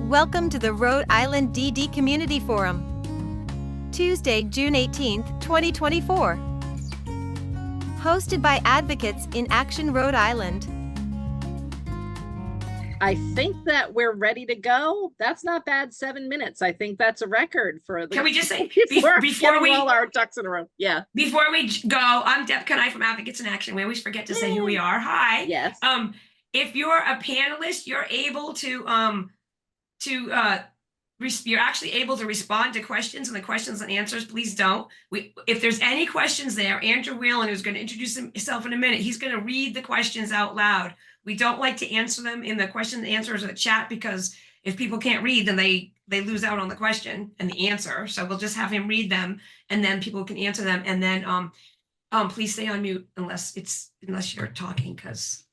Welcome to the Rhode Island DD Community Forum. Tuesday, June 18th, 2024. Hosted by Advocates in Action Rhode Island. I think that we're ready to go. That's not bad. 7 minutes. I think that's a record for the. Can we just say before we all our ducks in a row? Yeah. Before we go, I'm Deb Kanai from Advocates in Action. We always forget to say who we are. Hi. Yes. If you're a panelist, you're able to you're actually able to respond to questions and the questions and answers. Please don't. If there's any questions there, Andrew Whalen, who's going to introduce himself in a minute, he's going to read the questions out loud. We don't like to answer them in the question and answers or the chat, because if people can't read, then they lose out on the question and the answer. So we'll just have him read them, and then people can answer them. And then please stay on mute unless you're talking, because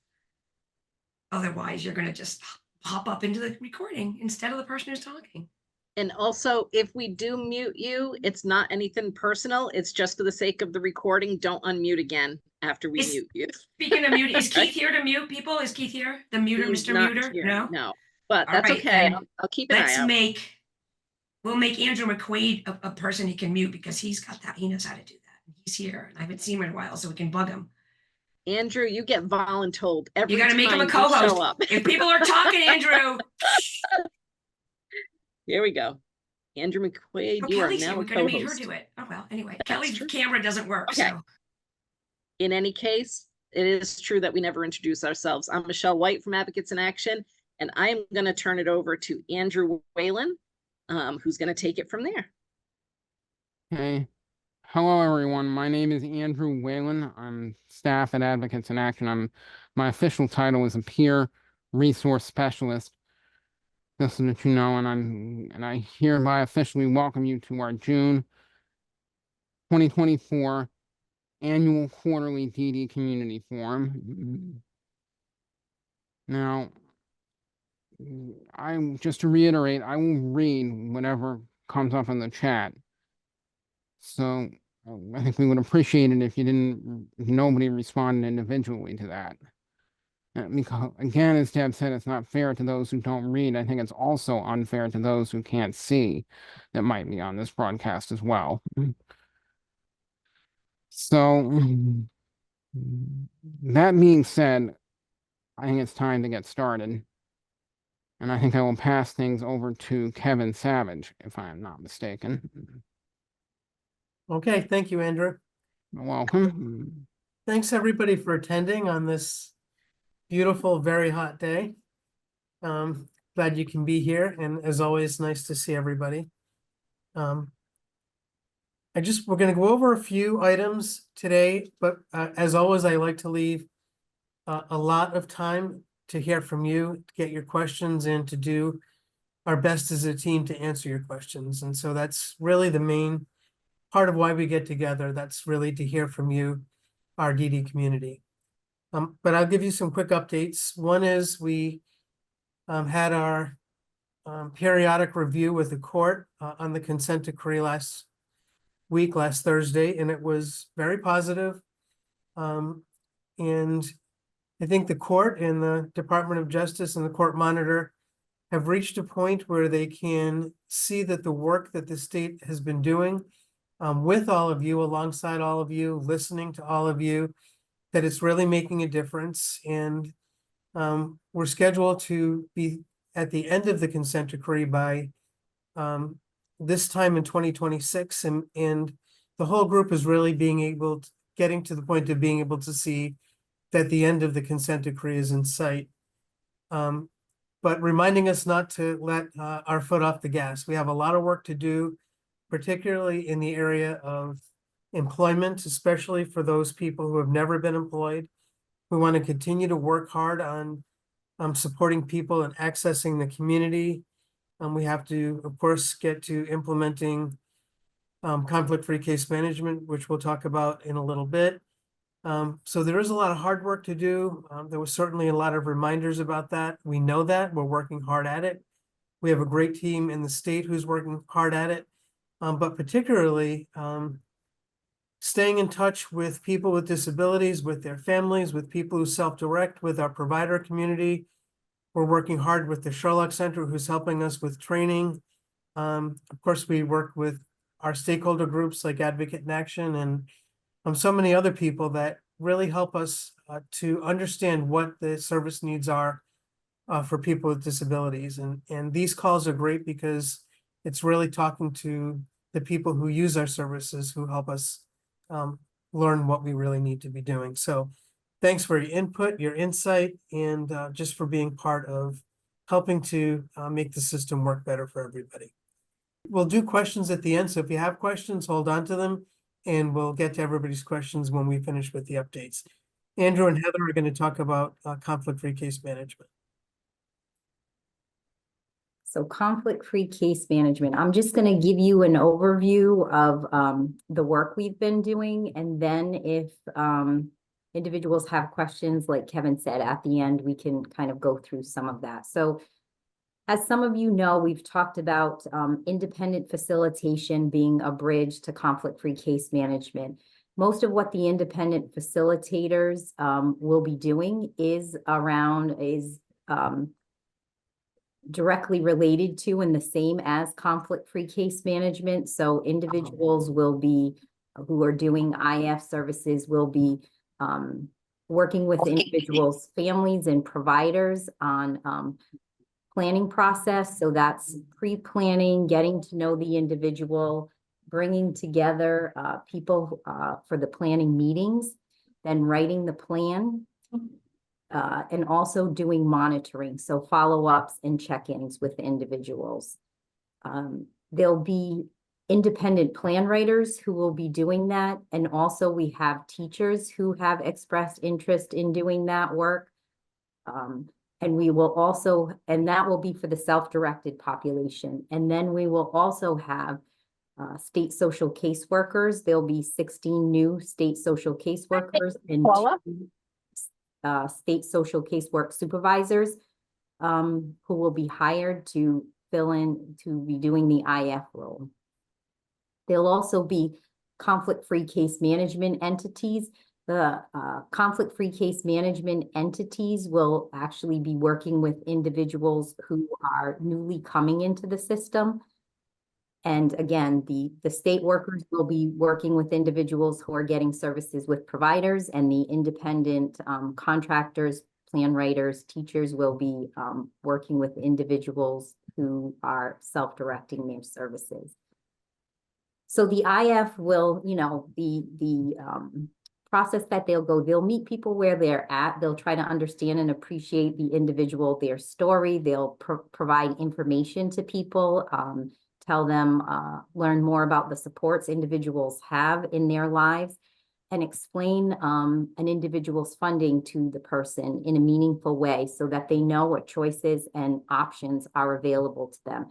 otherwise you're going to just hop up into the recording instead of the person who's talking. And also, if we do mute you, it's not anything personal. It's just for the sake of the recording. Don't unmute again after we mute you. Speaking of mute, is Keith here to mute people? Is Keith here? The muter, He's Mr. Muter? Here. No? No, but that's right, okay. I'll keep an eye out. We'll make Andrew McQuaid a person he can mute, because he's got that. He knows how to do that. He's here. I haven't seen him in a while, so we can bug him. Andrew, you get voluntold every time. You got to make him a co-host. If people are talking, Andrew. Here we go. Andrew McQuaid, you are now we're going to make her do it. Oh, well, anyway, Kelly's camera doesn't work. Okay. So. In any case, it is true that we never introduce ourselves. I'm Michelle White from Advocates in Action, and I'm going to turn it over to Andrew Whalen, who's going to take it from there. Hey. Hello, everyone. My name is Andrew Whalen. I'm staff at Advocates in Action. My official title is a peer resource specialist. Just so that you know, and I hereby officially welcome you to our June 2024 annual quarterly DD Community Forum. Now, just to reiterate, I will read whatever comes up in the chat. So I think we would appreciate it if nobody responded individually to that. Because, again, as Deb said, it's not fair to those who don't read. I think it's also unfair to those who can't see that might be on this broadcast as well. So, that being said, I think it's time to get started. And I think I will pass things over to Kevin Savage, if I am not mistaken. Okay, thank you, Andrew. You're welcome. Thanks, everybody, for attending on this beautiful, very hot day. Glad you can be here, and as always, nice to see everybody. We're going to go over a few items today, but as always, I like to leave a lot of time to hear from you, to get your questions, and to do our best as a team to answer your questions. And so that's really the main part of why we get together. That's really to hear from you, our DD community. But I'll give you some quick updates. One is we had our periodic review with the court on the consent decree last Thursday, and it was very positive. And I think the court and the Department of Justice and the court monitor have reached a point where they can see that the work that the state has been doing with all of you, alongside all of you, listening to all of you, that it's really making a difference. And we're scheduled to be at the end of the consent decree by this time in 2026. And the whole group is really getting to the point of being able to see that the end of the consent decree is in sight. But reminding us not to let our foot off the gas. We have a lot of work to do, particularly in the area of employment, especially for those people who have never been employed. We want to continue to work hard on supporting people and accessing the community. We have to, of course, get to implementing conflict-free case management, which we'll talk about in a little bit. So there is a lot of hard work to do. There was certainly a lot of reminders about that. We know that. We're working hard at it. We have a great team in the state who's working hard at it. But particularly, staying in touch with people with disabilities, with their families, with people who self-direct, with our provider community, We're working hard with the Sherlock Center, who's helping us with training. Of course, we work with our stakeholder groups like Advocate in Action and so many other people that really help us to understand what the service needs are for people with disabilities. And these calls are great because it's really talking to the people who use our services, who help us learn what we really need to be doing. So thanks for your input, your insight, and just for being part of helping to make the system work better for everybody. We'll do questions at the end, so if you have questions, hold on to them, and we'll get to everybody's questions when we finish with the updates. Andrew and Heather are going to talk about conflict-free case management. So conflict-free case management, I'm just going to give you an overview of the work we've been doing. And then if individuals have questions, like Kevin said, at the end, we can kind of go through some of that. So as some of you know, we've talked about independent facilitation being a bridge to conflict-free case management. Most of what the independent facilitators will be doing is directly related to and the same as conflict-free case management. So individuals will be, who are doing IF services, will be working with individuals' families and providers on planning process. So that's pre-planning, getting to know the individual, bringing together people for the planning meetings, then writing the plan, and also doing monitoring, so follow-ups and check-ins with individuals. There'll be independent plan writers who will be doing that, and also we have teachers who have expressed interest in doing that work. And we will also, and that will be for the self-directed population. And then we will also have state social caseworkers. There'll be 16 new state social caseworkers and state social casework supervisors who will be hired to fill in, to be doing the IF role. There'll also be conflict-free case management entities. The conflict-free case management entities will actually be working with individuals who are newly coming into the system. And again, the state workers will be working with individuals who are getting services with providers, and the independent contractors, plan writers, teachers will be working with individuals who are self-directing their services. So the IF will, you know, the process that they'll meet people where they're at. They'll try to understand and appreciate the individual, their story. They'll provide information to people, tell them, learn more about the supports individuals have in their lives, and explain an individual's funding to the person in a meaningful way so that they know what choices and options are available to them.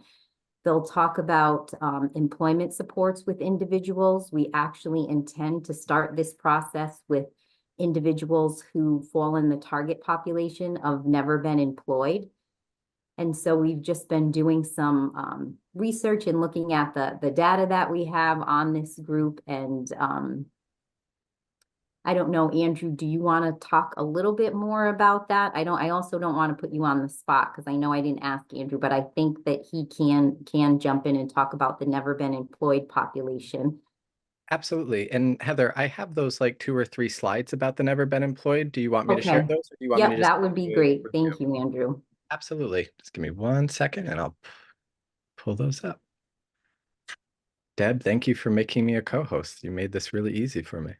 They'll talk about employment supports with individuals. We actually intend to start this process with individuals who fall in the target population of never been employed. And so we've just been doing some research and looking at the data that we have on this group. And I don't know, Andrew, do you want to talk a little bit more about that? I also don't want to put you on the spot because I know I didn't ask Andrew, but I think that he can jump in and talk about the never been employed population. Absolutely. And Heather, I have those like 2 or 3 slides about the never been employed. Do you want me to share those, or do you want me to just that would be great. Thank you, Andrew. Absolutely. Just give me 1 second and I'll pull those up. Deb, thank you for making me a co-host. You made this really easy for me.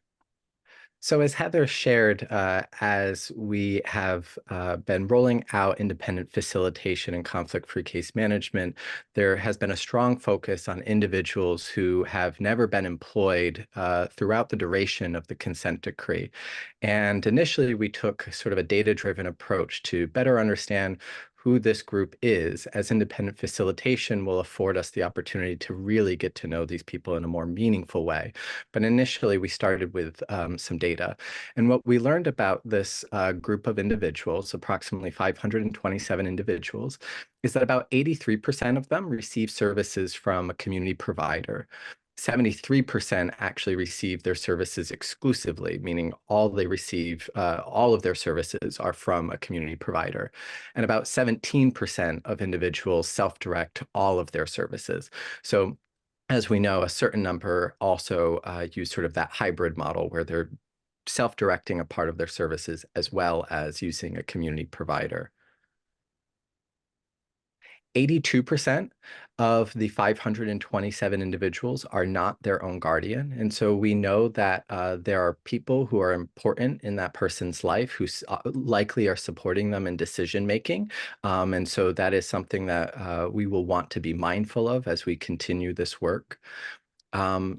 So as Heather shared, as we have been rolling out independent facilitation and conflict-free case management, there has been a strong focus on individuals who have never been employed throughout the duration of the consent decree. And initially, we took sort of a data-driven approach to better understand who this group is, as independent facilitation will afford us the opportunity to really get to know these people in a more meaningful way. But initially, we started with some data. And what we learned about this group of individuals, approximately 527 individuals, is that about 83% of them receive services from a community provider. 73% actually receive their services exclusively, meaning all they receive, all of their services are from a community provider. And about 17% of individuals self-direct all of their services. So as we know, a certain number also use sort of that hybrid model where they're self-directing a part of their services as well as using a community provider. 82% of the 527 individuals are not their own guardian. And so we know that there are people who are important in that person's life who likely are supporting them in decision making. And so that is something that we will want to be mindful of as we continue this work.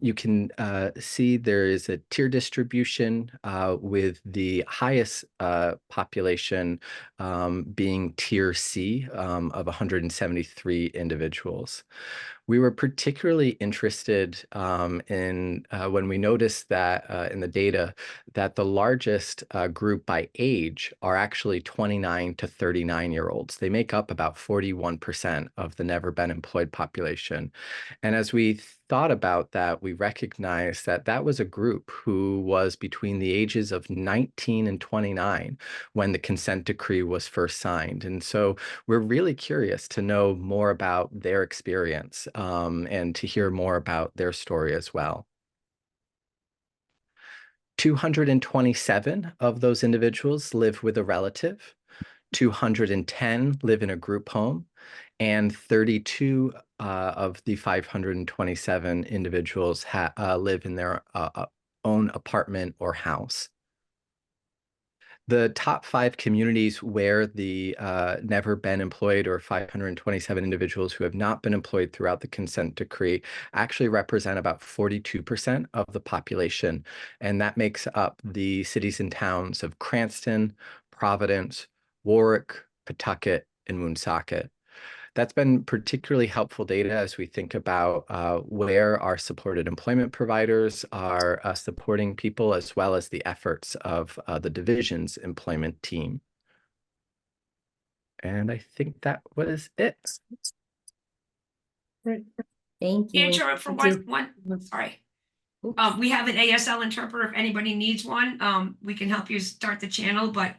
You can see there is a tier distribution with the highest population being tier C of 173 individuals. We were particularly interested in when we noticed that in the data that the largest group by age are actually 29 to 39-year-olds. They make up about 41% of the never been employed population. And as we thought about that, we recognized that that was a group who was between the ages of 19 and 29 when the consent decree was first signed. And so we're really curious to know more about their experience and to hear more about their story as well. 227 of those individuals live with a relative, 210 live in a group home, and 32 of the 527 individuals live in their own apartment or house. The top 5 communities where the never been employed or 527 individuals who have not been employed throughout the consent decree actually represent about 42% of the population. And that makes up the cities and towns of Cranston, Providence, Warwick, Pawtucket, and Woonsocket. That's been particularly helpful data as we think about where our supported employment providers are supporting people, as well as the efforts of the division's employment team. And I think that was it. Great. Thank you. Interrupt for one, sorry. We have an ASL interpreter. If anybody needs one, we can help you start the channel, but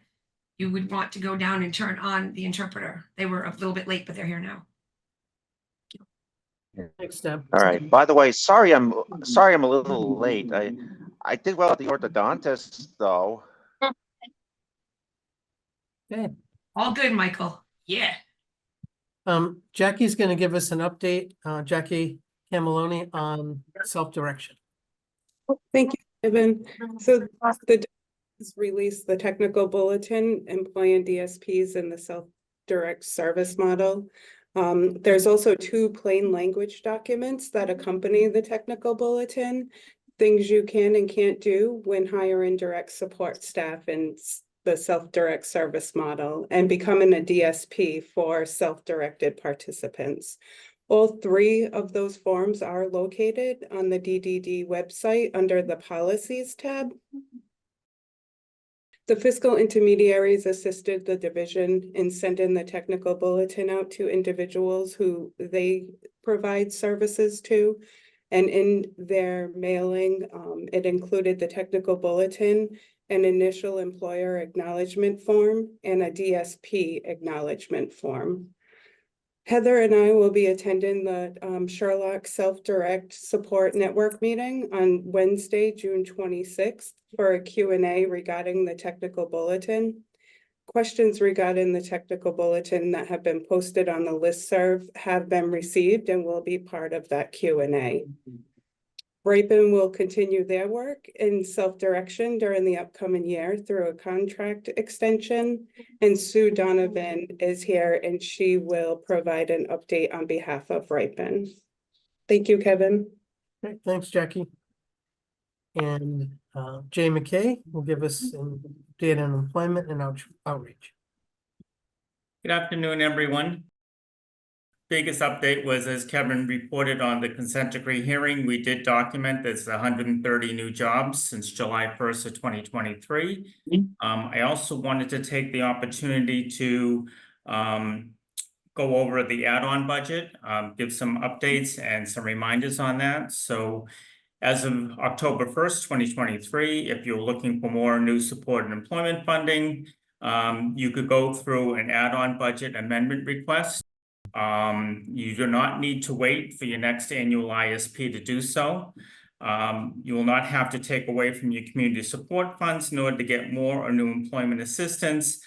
you would want to go down and turn on the interpreter. They were a little bit late, but they're here now. Next step. All right. By the way, sorry I'm a little late. I did well at the orthodontist though. Okay. All good, Michael. Yeah. Jackie's going to give us an update, Jackie Cameloni, on self-direction. Thank you, Evan. So the released the technical bulletin employing DSPs in the self-direct service model. There's also 2 plain language documents that accompany the technical bulletin, things you can and can't do when hiring direct support staff in the self-direct service model and becoming a DSP for self-directed participants. All 3 of those forms are located on the DDD website under the Policies tab. The fiscal intermediaries assisted the division in sending the technical bulletin out to individuals who they provide services to. And in their mailing, it included the technical bulletin, an initial employer acknowledgement form, and a DSP acknowledgement form. Heather and I will be attending the Sherlock Self-Direct Support Network meeting on Wednesday, June 26th for a Q&A regarding the technical bulletin. Questions regarding the technical bulletin that have been posted on the listserv have been received and will be part of that Q&A. Ripon will continue their work in self-direction during the upcoming year through a contract extension. And Sue Donovan is here and she will provide an update on behalf of Ripon. Thank you, Kevin. Great, thanks, Jackie. And Jay McKay will give us an update on employment and outreach. Good afternoon, everyone. Biggest update was, as Kevin reported on the consent decree hearing, we did document there's 130 new jobs since July 1st of 2023. I also wanted to take the opportunity to go over the add-on budget, give some updates and some reminders on that. So as of October 1st, 2023, if you're looking for more new support and employment funding, you could go through an add-on budget amendment request. You do not need to wait for your next annual ISP to do so. You will not have to take away from your community support funds in order to get more or new employment assistance.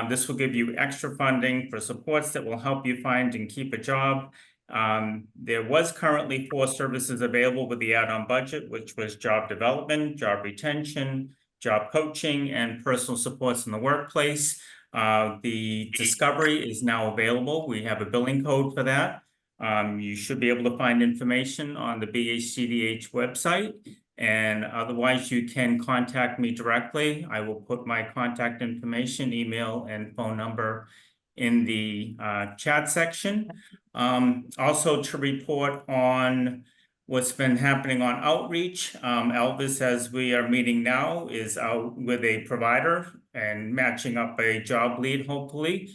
This will give you extra funding for supports that will help you find and keep a job. There was currently 4 services available with the add-on budget, which was job development, job retention, job coaching, and personal supports in the workplace. The discovery is now available. We have a billing code for that. You should be able to find information on the BHDDH website, and otherwise you can contact me directly. I will put my contact information, email, and phone number in the chat section. Also to report on what's been happening on outreach. Elvis, as we are meeting now, is out with a provider and matching up a job lead, hopefully,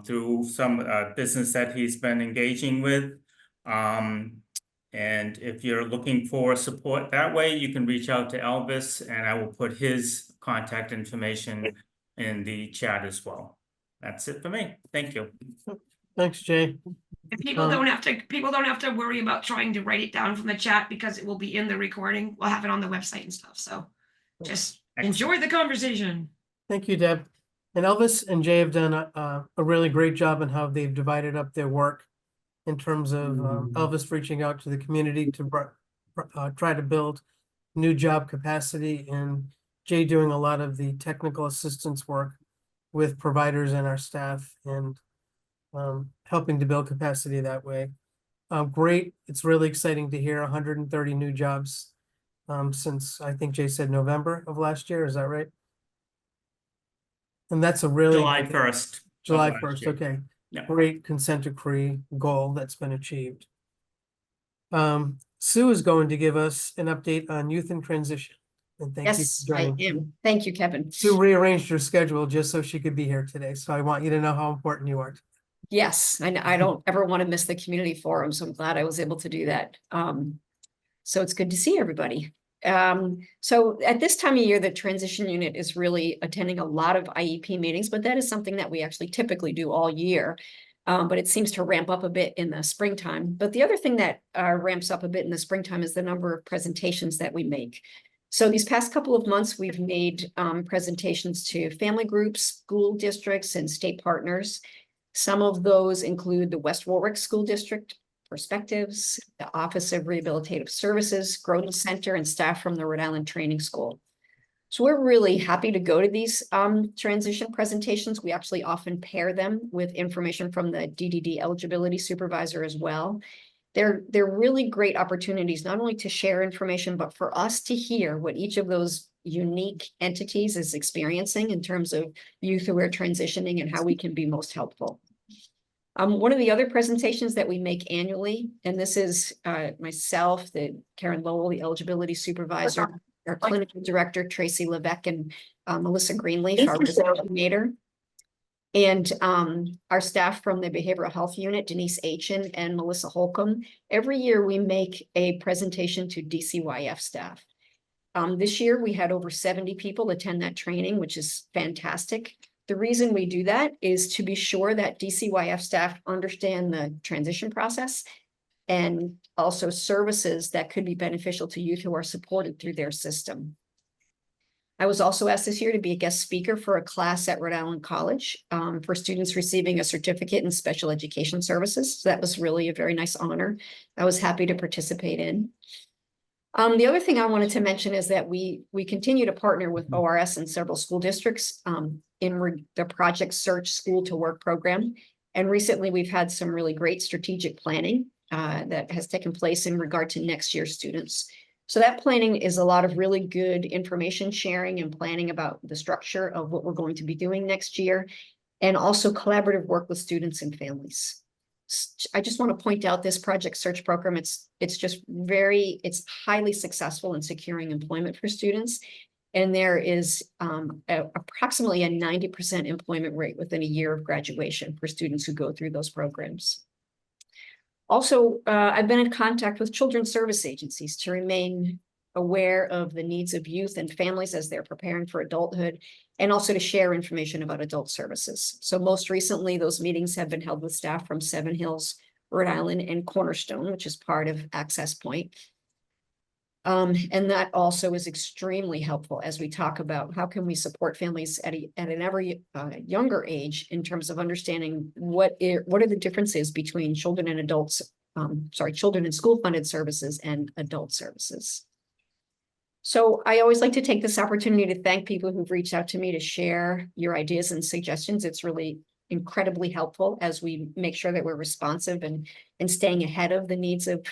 through some business that he's been engaging with. And if you're looking for support that way, you can reach out to Elvis, and I will put his contact information in the chat as well. That's it for me. Thank you. Thanks, Jay. And people don't have to worry about trying to write it down from the chat because it will be in the recording. We'll have it on the website and stuff. So just enjoy the conversation. Thank you, Deb. And Elvis and Jay have done a really great job in how they've divided up their work in terms of Elvis reaching out to the community to try to build new job capacity, and Jay doing a lot of the technical assistance work with providers and our staff, and helping to build capacity that way. Great. It's really exciting to hear 130 new jobs since, I think Jay said November of last year. Is that right? And that's a really July 1st. July 1st. Okay. Yeah. Great consent decree goal that's been achieved. Sue is going to give us an update on youth in transition. And thank you Yes, for I joining. am. Thank you, Kevin. Sue rearranged her schedule just so she could be here today. So I want you to know how important you are. Yes, I don't ever want to miss the community forum, so I'm glad I was able to do that. So it's good to see everybody. So at this time of year, the transition unit is really attending a lot of IEP meetings, but that is something that we actually typically do all year. But it seems to ramp up a bit in the springtime. But the other thing that ramps up a bit in the springtime is the number of presentations that we make. So these past couple of months, we've made presentations to family groups, school districts, and state partners. Some of those include the West Warwick School District Perspectives, the Office of Rehabilitative Services, Groden Center, and staff from the Rhode Island Training School. So we're really happy to go to these transition presentations. We actually often pair them with information from the DDD eligibility supervisor as well. They're really great opportunities, not only to share information, but for us to hear what each of those unique entities is experiencing in terms of youth who are transitioning and how we can be most helpful. One of the other presentations that we make annually, and this is myself, Karen Lowell, the eligibility supervisor, our clinical director, Tracy Levesque, and Melissa Greenleaf, our risk coordinator, and our staff from the behavioral health unit, Denise Aitchen and Melissa Holcomb. Every year we make a presentation to DCYF staff. This year we had over 70 people attend that training, which is fantastic. The reason we do that is to be sure that DCYF staff understand the transition process and also services that could be beneficial to youth who are supported through their system. I was also asked this year to be a guest speaker for a class at Rhode Island College for students receiving a certificate in special education services. So that was really a very nice honor. I was happy to participate in. The other thing I wanted to mention is that we continue to partner with ORS and several school districts in the Project Search School to Work program. And recently we've had some really great strategic planning that has taken place in regard to next year's students. So that planning is a lot of really good information sharing and planning about the structure of what we're going to be doing next year, and also collaborative work with students and families. I just want to point out this Project Search program. It's highly successful in securing employment for students. And there is approximately a 90% employment rate within a year of graduation for students who go through those programs. Also, I've been in contact with children's service agencies to remain aware of the needs of youth and families as they're preparing for adulthood, and also to share information about adult services. So most recently, those meetings have been held with staff from Seven Hills, Rhode Island, and Cornerstone, which is part of Access Point. And that also is extremely helpful as we talk about how can we support families at an ever younger age in terms of understanding what are the differences between children and adults, children and school funded services and adult services. So I always like to take this opportunity to thank people who've reached out to me to share your ideas and suggestions. It's really incredibly helpful as we make sure that we're responsive and staying ahead of the needs of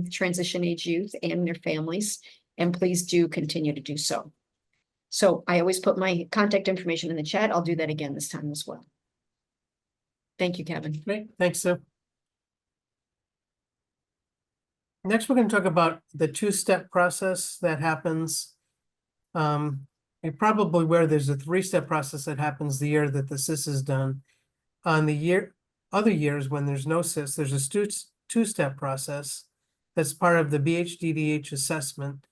transition age youth and their families. And please do continue to do so. So I always put my contact information in the chat. I'll do that again this time as well. Thank you, Kevin. Great, thanks, Sue. Next, we're going to talk about the two-step process that happens. You're probably aware there's a three-step process that happens the year that the SIS is done. On the other years when there's no SIS, there's a two-step process that's part of the BHDDH assessment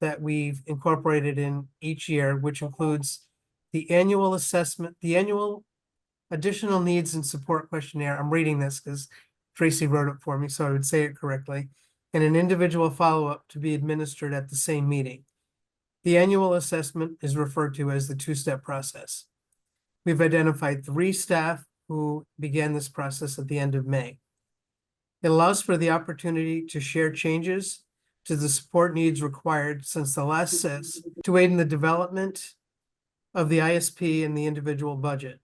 that we've incorporated in each year, which includes the annual assessment, the annual additional needs and support questionnaire. I'm reading this because Tracy wrote it for me, so I would say it correctly, and an individual follow-up to be administered at the same meeting. The annual assessment is referred to as the two-step process. We've identified 3 staff who began this process at the end of May. It allows for the opportunity to share changes to the support needs required since the last SIS to aid in the development of the ISP and the individual budget.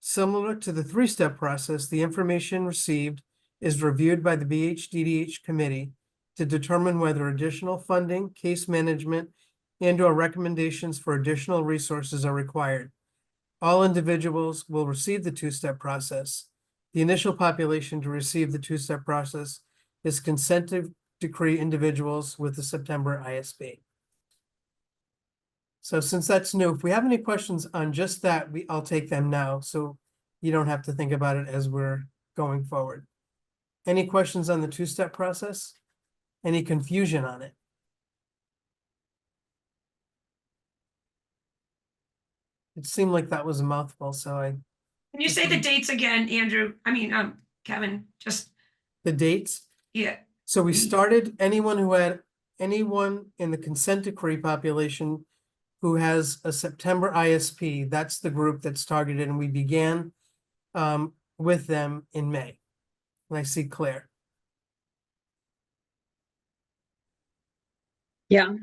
Similar to the 3-step process, the information received is reviewed by the BHDDH committee to determine whether additional funding, case management, and/or recommendations for additional resources are required. All individuals will receive the two-step process. The initial population to receive the two-step process is consent decree individuals with the September ISB. So since that's new, if we have any questions on just that, I'll take them now, so you don't have to think about it as we're going forward. Any questions on the two-step process? Any confusion on it? It seemed like that was a mouthful, so Can you say the dates again, Andrew? I mean, Kevin, just. The dates? Yeah. So we started anyone in the consent decree population who has a September ISP, that's the group that's targeted, and we began with them in May. And I see Claire. Yeah,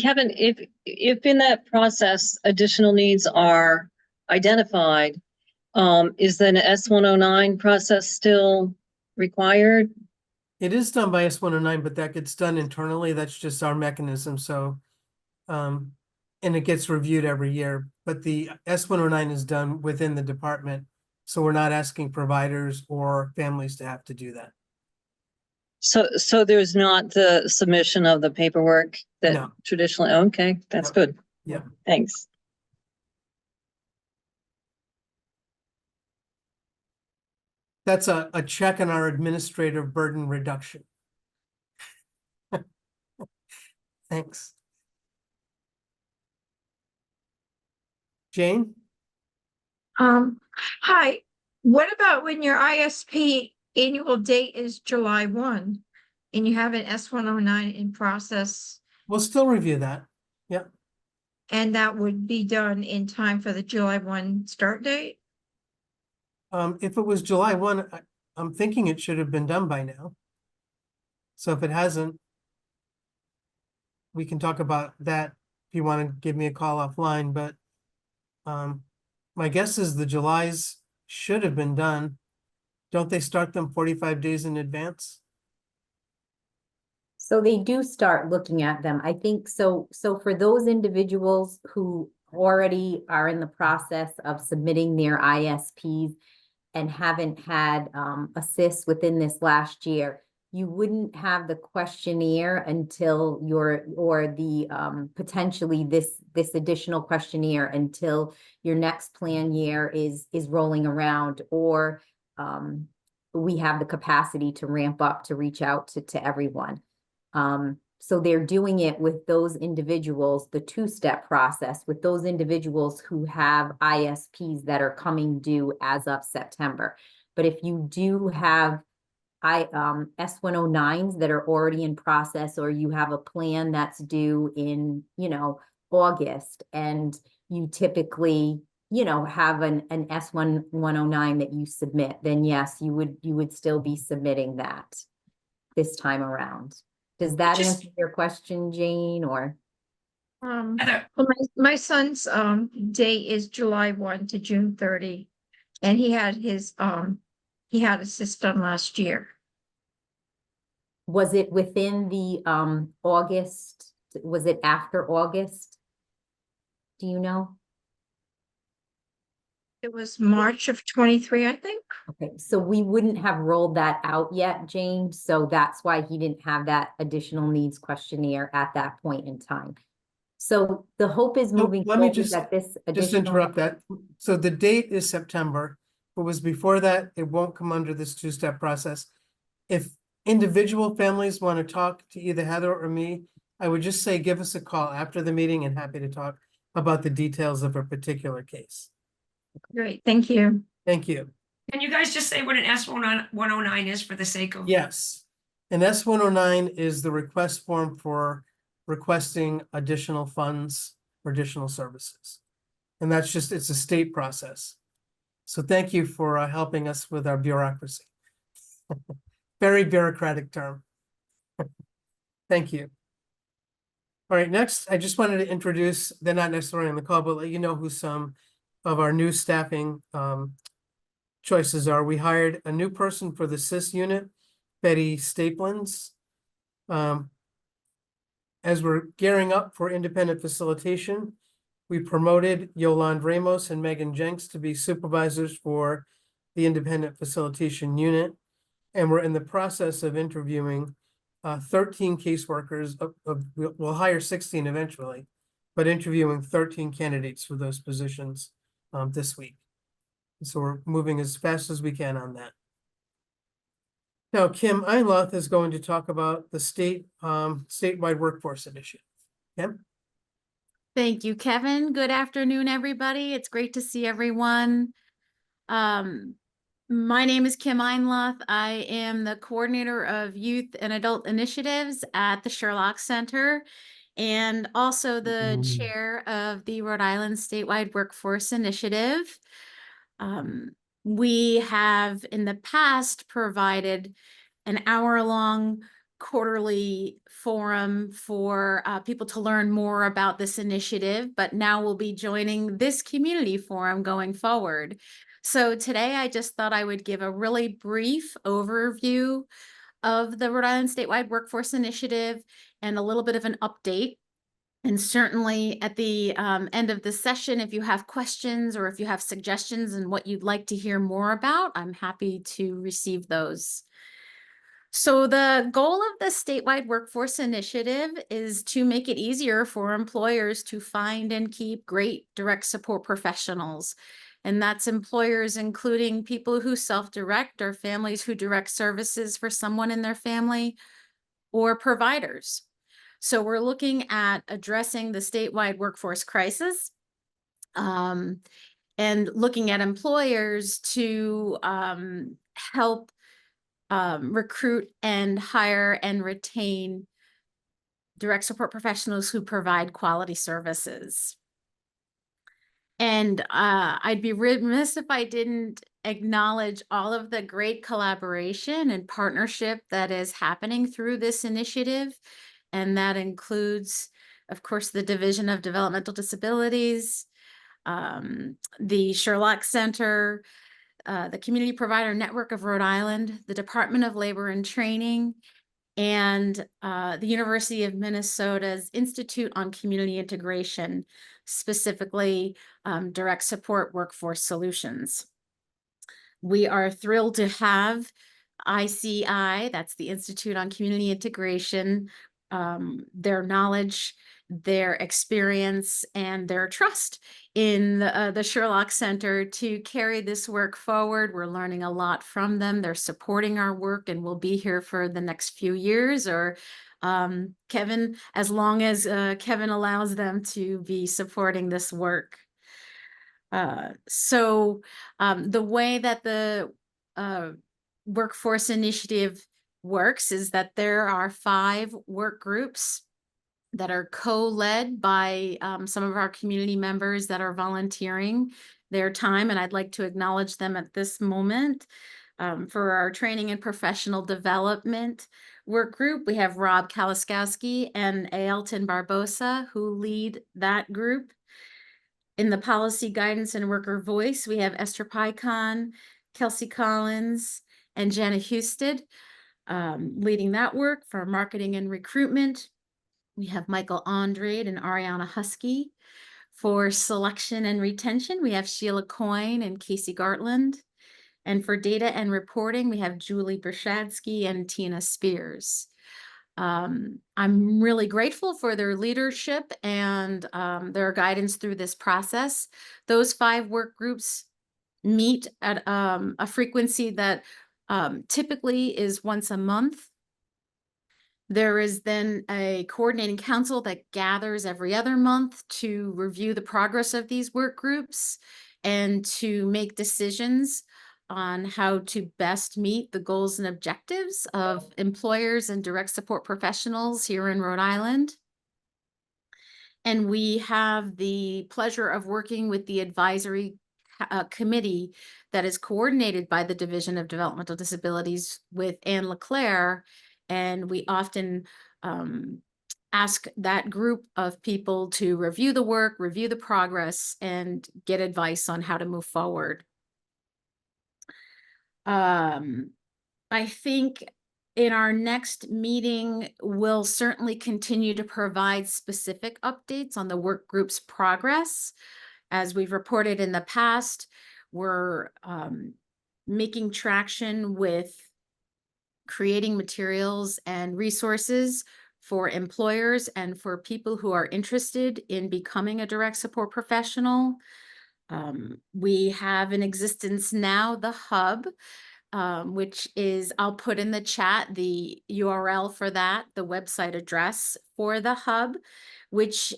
Kevin, if in that process additional needs are identified, is then an S109 process still required? It is done by S109, but that gets done internally. That's just our mechanism. So, and it gets reviewed every year, but the S109 is done within the department. So we're not asking providers or families to have to do that. So there's not the submission of the paperwork that No. traditionally, okay, that's good. Yeah. Thanks. That's a check on our administrative burden reduction. Thanks. Jane? Hi, what about when your ISP annual date is July 1 and you have an S109 in process? We'll still review that. Yep. And that would be done in time for the July 1 start date? If it was July 1, I'm thinking it should have been done by now. So if it hasn't, we can talk about that if you want to give me a call offline, but my guess is the Julys should have been done. Don't they start them 45 days in advance? So they do start looking at them. I think so. So for those individuals who already are in the process of submitting their ISPs and haven't had assist within this last year, you wouldn't have the questionnaire until potentially this additional questionnaire until your next plan year is rolling around, or we have the capacity to ramp up to reach out to everyone. So they're doing it with those individuals, the two-step process, with those individuals who have ISPs that are coming due as of September. But if you do have S109s that are already in process, or you have a plan that's due in, August, and you typically, have an S109 that you submit, then yes, you would still be submitting that this time around. Does that answer your question, Jane, or? Heather, Well, my son's date is July 1 to June 30, and he had his cyst done last year. Was it within the August? Was it after August? Do you know? It was March of 23, I think. Okay, so we wouldn't have rolled that out yet, Jane, so that's why he didn't have that additional needs questionnaire at that point in time. So the hope is moving let me forward that this just additional. interrupt that. So the date is September. If it was before that, it won't come under this two-step process. If individual families want to talk to either Heather or me, I would just say, give us a call after the meeting, and happy to talk about the details of a particular case. Great, thank you. Thank you. can you guys just say what an S109 is for the sake of? Yes. An S109 is the request form for requesting additional funds for additional services. And that's just, it's a state process. So thank you for helping us with our bureaucracy. Very bureaucratic term. Thank you. All right, next, I just wanted to introduce, they're not necessarily on the call, but let you know who some of our new staffing choices are. We hired a new person for the CIS unit, Betty Staplins. As we're gearing up for independent facilitation, we promoted Yolande Ramos and Megan Jenks to be supervisors for the independent facilitation unit. And we're in the process of interviewing 13 caseworkers. We'll hire 16 eventually, but interviewing 13 candidates for those positions this week. So we're moving as fast as we can on that. Now, Kim Einloth is going to talk about the statewide workforce initiative. Kim? Thank you, Kevin. Good afternoon, everybody. It's great to see everyone. My name is Kim Einloth. I am the coordinator of youth and adult initiatives at the Sherlock Center, and also the chair of the Rhode Island Statewide Workforce Initiative. We have in the past provided an hour-long quarterly forum for people to learn more about this initiative, but now we'll be joining this community forum going forward. So today I just thought I would give a really brief overview of the Rhode Island Statewide Workforce Initiative and a little bit of an update. And certainly at the end of the session, if you have questions or if you have suggestions and what you'd like to hear more about, I'm happy to receive those. So the goal of the Statewide Workforce Initiative is to make it easier for employers to find and keep great direct support professionals. And that's employers including people who self-direct or families who direct services for someone in their family, or providers. So we're looking at addressing the statewide workforce crisis and looking at employers to help recruit and hire and retain direct support professionals who provide quality services. And I'd be remiss if I didn't acknowledge all of the great collaboration and partnership that is happening through this initiative. And that includes, of course, the Division of Developmental Disabilities, the Sherlock Center, the Community Provider Network of Rhode Island, the Department of Labor and Training, and the University of Minnesota's Institute on Community Integration, specifically direct support workforce solutions. We are thrilled to have ICI, that's the Institute on Community Integration, their knowledge, their experience, and their trust in the Sherlock Center to carry this work forward. We're learning a lot from them. They're supporting our work and will be here for the next few years, or Kevin, as long as Kevin allows them to be supporting this work. So the way that the workforce initiative works is that there are 5 work groups that are co-led by some of our community members that are volunteering their time, and I'd like to acknowledge them at this moment. For our training and professional development work group, we have Rob Kaliskowski and Ailton Barbosa who lead that group. In the policy guidance and worker voice, we have Esther Pycon, Kelsey Collins, and Jana Husted leading that work. For marketing and recruitment, we have Michael Andrade and Ariana Husky. For selection and retention, we have Sheila Coyne and Casey Gartland. And for data and reporting, we have Julie Bershadsky and Tina Spears. I'm really grateful for their leadership and their guidance through this process. Those 5 work groups meet at a frequency that typically is once a month. There is then a coordinating council that gathers every other month to review the progress of these work groups and to make decisions on how to best meet the goals and objectives of employers and direct support professionals here in Rhode Island. And we have the pleasure of working with the advisory committee that is coordinated by the Division of Developmental Disabilities with Anne LeClaire. And we often ask that group of people to review the work, review the progress, and get advice on how to move forward. I think in our next meeting, we'll certainly continue to provide specific updates on the work group's progress. As we've reported in the past, we're making traction with creating materials and resources for employers and for people who are interested in becoming a direct support professional. We have in existence now the hub, which is, I'll put in the chat the URL for that, the website address for the hub, which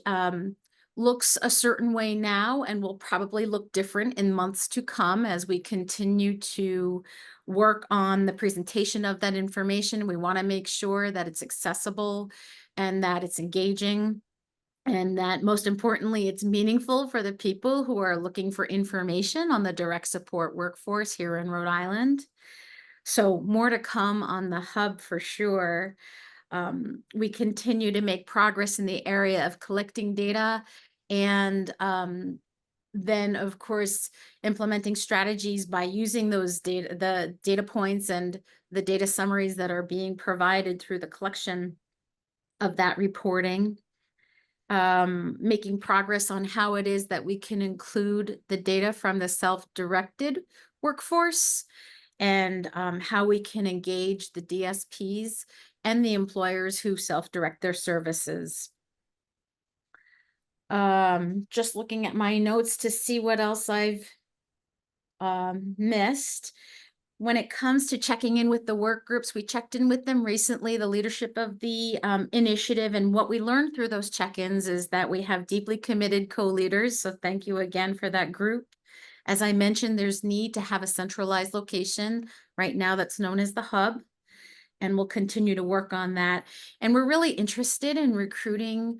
looks a certain way now and will probably look different in months to come as we continue to work on the presentation of that information. We want to make sure that it's accessible and that it's engaging, and that most importantly, it's meaningful for the people who are looking for information on the direct support workforce here in Rhode Island. So more to come on the hub for sure. We continue to make progress in the area of collecting data and then of course implementing strategies by using those data, the data points and the data summaries that are being provided through the collection of that reporting. Making progress on how it is that we can include the data from the self-directed workforce and how we can engage the DSPs and the employers who self-direct their services. Just looking at my notes to see what else I've missed. When it comes to checking in with the work groups, we checked in with them recently, the leadership of the initiative, and what we learned through those check-ins is that we have deeply committed co-leaders, so thank you again for that group. As I mentioned, there's need to have a centralized location right now that's known as the hub, and we'll continue to work on that. And we're really interested in recruiting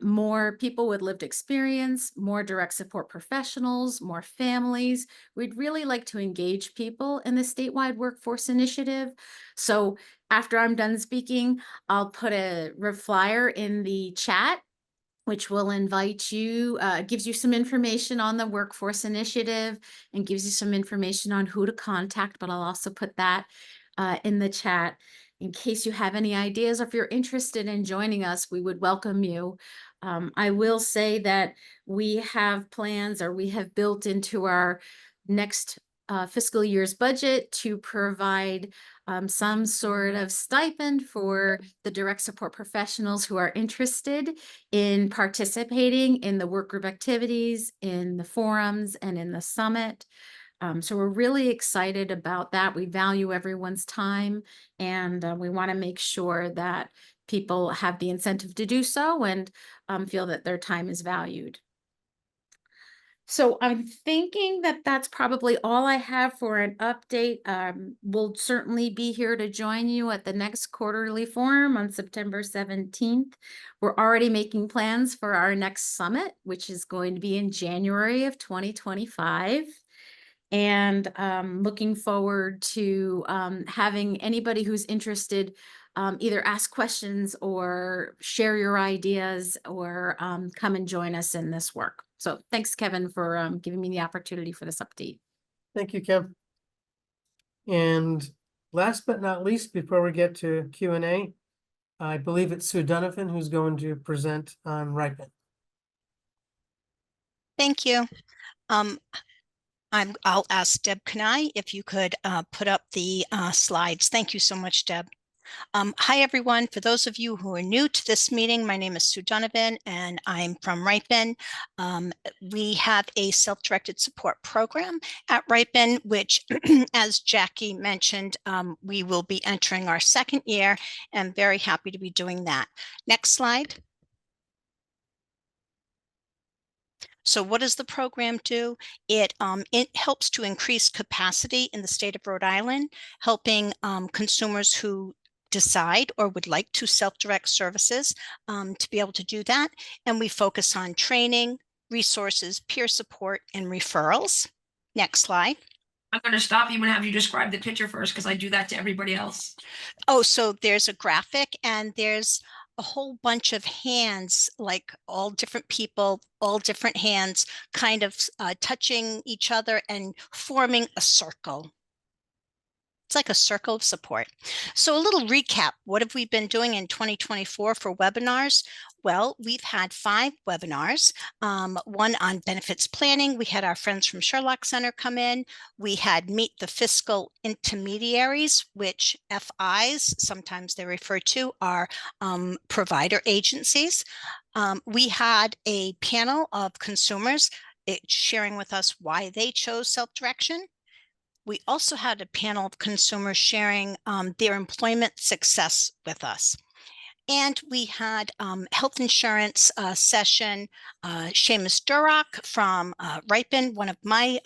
more people with lived experience, more direct support professionals, more families. We'd really like to engage people in the statewide workforce initiative. So after I'm done speaking, I'll put a flyer in the chat, which will invite you, gives you some information on the workforce initiative and gives you some information on who to contact, but I'll also put that in the chat in case you have any ideas, or if you're interested in joining us, we would welcome you. I will say that we have plans, or we have built into our next fiscal year's budget to provide some sort of stipend for the direct support professionals who are interested in participating in the work group activities, in the forums, and in the summit. So we're really excited about that. We value everyone's time, and we want to make sure that people have the incentive to do so and feel that their time is valued. So I'm thinking that that's probably all I have for an update. We'll certainly be here to join you at the next quarterly forum on September 17th. We're already making plans for our next summit, which is going to be in January of 2025. And looking forward to having anybody who's interested either ask questions or share your ideas or come and join us in this work. So thanks, Kevin, for giving me the opportunity for this update. Thank you, Kim. And last but not least, before we get to Q&A, I believe it's Sue Donovan who's going to present on Ripen. Thank you. I'll ask Deb Kanai if you could put up the slides. Thank you so much, Deb. Hi, everyone. For those of you who are new to this meeting, my name is Sue Donovan, and I'm from Ripen. We have a self-directed support program at Ripen, which, as Jackie mentioned, we will be entering our second year, and very happy to be doing that. Next slide. So what does the program do? It helps to increase capacity in the state of Rhode Island, helping consumers who decide or would like to self-direct services to be able to do that. And we focus on training, resources, peer support, and referrals. Next slide. I'm going to stop you and have you describe the picture first because I do that to everybody else. Oh, so there's a graphic and there's a whole bunch of hands, like all different people, all different hands, kind of touching each other and forming a circle. It's like a circle of support. So a little recap. What have we been doing in 2024 for webinars? Well, we've had 5 webinars, one on benefits planning. We had our friends from Sherlock Center come in. We had Meet the Fiscal Intermediaries, which FIs, sometimes they're referred to, are provider agencies. We had a panel of consumers sharing with us why they chose self-direction. We also had a panel of consumers sharing their employment success with us. And we had health insurance session. Seamus Durock from Ripen, one of my